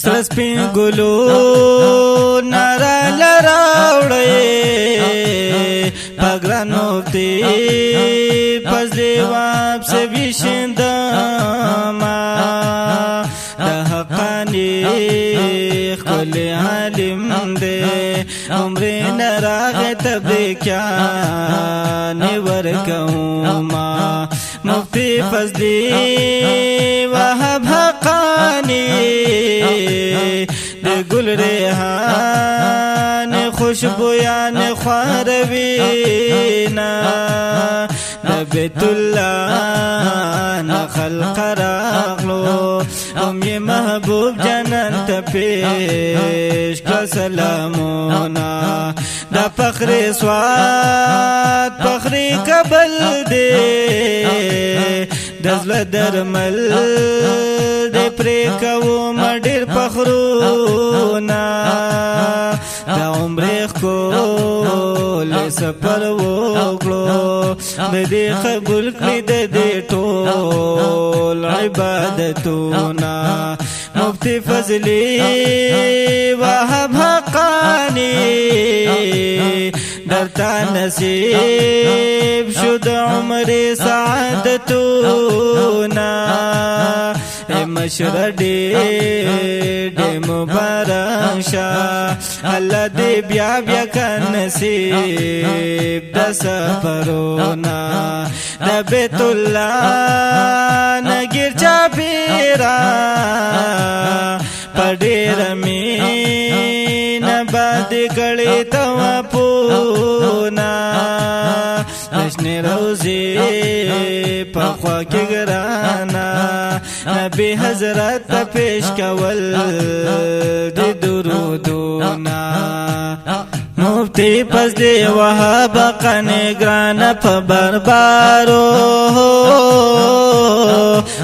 سپین ګلو نارا لراوړې پګرانو تی پزلی واپس وشندما د حقانی خپل عالم دې عمر نراغ تبریکان ورکوما مفتی فضلی وهب حقانی د گل ریحان خوشبویان خواروینا د بیت الله خلق راغلو ام یہ محبوب جنان ته پیش کا سلامونا دا فخر سواد فخر قبل دے دزل درمل دے پریکو مډیر فخرونا دا عمر کو سفر وکړو دې قبول کړې دې ټول عبادتونه مفتی فضلی وهب حقانی درتا نصیب شد عمر سعادتونه مشر ډېر مبارک شه الله دې بیا بیا کن نصیب د سفرونا د بیت الله نګر چاپیرا پډیر مین باد کړي تو پونا نشنی روزی پخوا کی گرانا نبی حضرت پیش کول دی درودونا مفتی پس دی وهب قنگران پا بربارو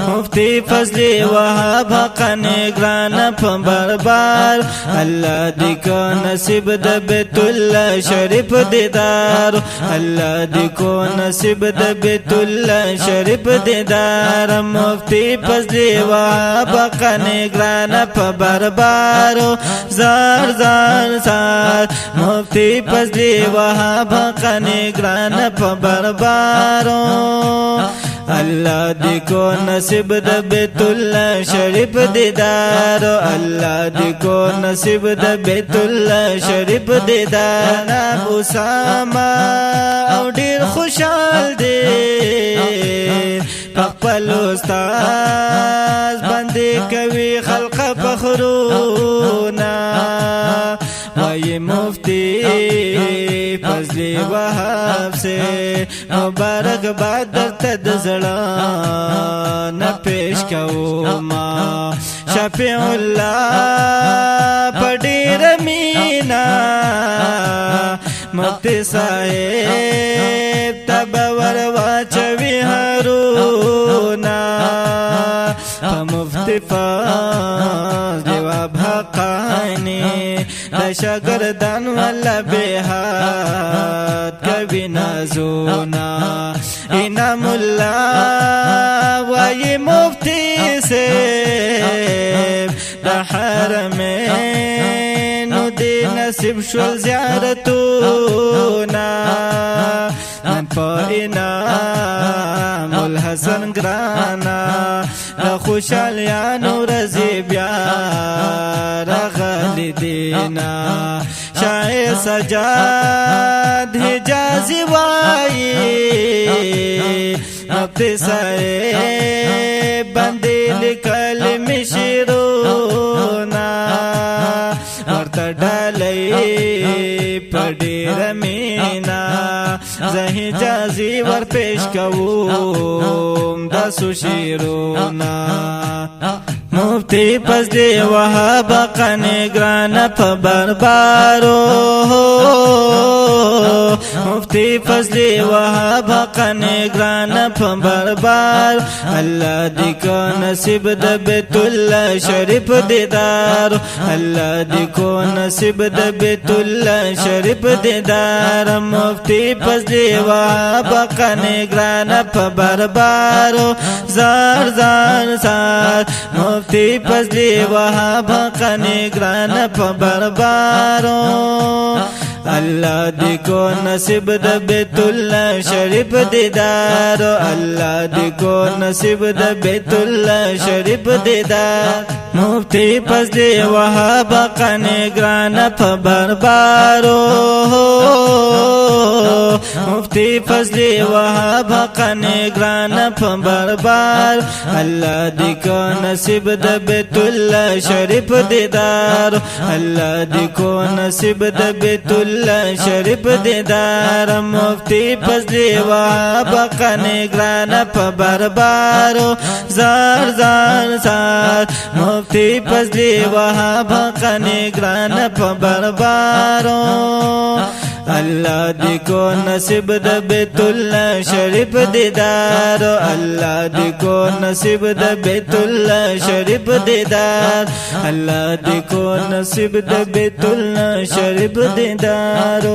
مفتی فضلی وهب قنگران پا بربار اللہ دی کو نصیب د بیت اللہ شریف دیدار اللہ دی کو نصیب د بیت اللہ شریف دیدار مفتی فضلی وهب قنگران پا بربارو زار زار سار مفتی فضلی وهب قنگران پا بربارو اللہ دی کو نصیب د بیت اللہ شریف دیدار اللہ دی کو نصیب د بیت اللہ شریف دیدار اسامہ او ډیر خوشحال دی خپل استاد باندې کوي خلق فخرونا وای مفتی فضلی وهب سے مبارک باد درته د زړه نه پیش کوما شفیع الله پډیر مینا مفتی صاحب تبور واچوي هرونا مفتی فضلی وهب حقانی شاگردان والا بہاد کبھی نازونا انعام اللہ وائی مفتی سے دا حرمین دی نصیب شو زیارتونا من پا انعام الحسن گرانا خوشحالیانو رضی بیا رغلی دینا شاعر سجاد حجازی وائی مفتی صاحب بندی لکل مشرونا ورطا ڈالی پڑیر مینا زہی جازی ور پیش کوم دا سوشیرونا مفتی فضلی وهب قنگران پا بربارو مفتی فضلی وهب قنگران پا بربار اللہ دی کو نصیب د بیت اللہ شریف دیدار اللہ دی کو نصیب د بیت اللہ شریف دیدار مفتی فضلی وهب قنگران پا بربارو زار زار سار مفتی فضلی وهاب حق نگران په بربارو اللہ دی کو نصیب د بیت اللہ شریف دیدار اللہ دی کو نصیب د بیت اللہ شریف دیدار مفتی فضلی وهاب حق نگران په بربارو مفتی فضلی وهاب حق نگران په بربار اللہ دی کو نصیب د بیت اللہ شریف دیدار اللہ دی کو نصیب د بیت اللہ شریف دیدار مفتی فضلی وهاب حق نگران په بربارو زار زار زار مفتی فضلی وهاب حق نگران په بربارو اللہ دی کو نصیب د بیت اللہ شریف دیدار اللہ دی کو نصیب د بیت اللہ شریف دیدار اللہ دی کو نصیب د بیت اللہ شریف دیدار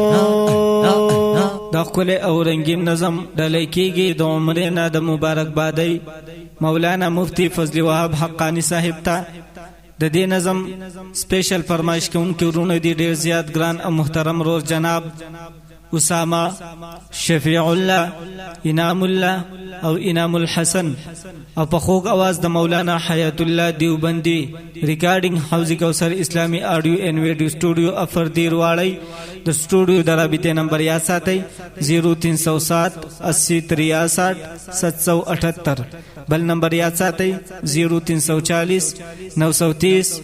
دا خپل او رنگین نظم ډلې کېږي د عمرې نه د مبارک بادی مولانا مفتی فضلی وهاب حقانی صاحب ته د دې نظم سپیشل فرمایش کوونکي ورونه دي ډېر زیات ګران او محترم روز جناب اسامه شفیع الله انعام الله او انعام الحسن او په خوږ आवाज د مولانا حیات الله دیوبندی ریکارډینګ حوض کوثر اسلامی آډیو اینڈ ویډیو سټوډیو افردیر واړی د سټوډیو د رابطې نمبر یا ساتي 0307 8063 778 بل نمبر یا ساتي 0340 930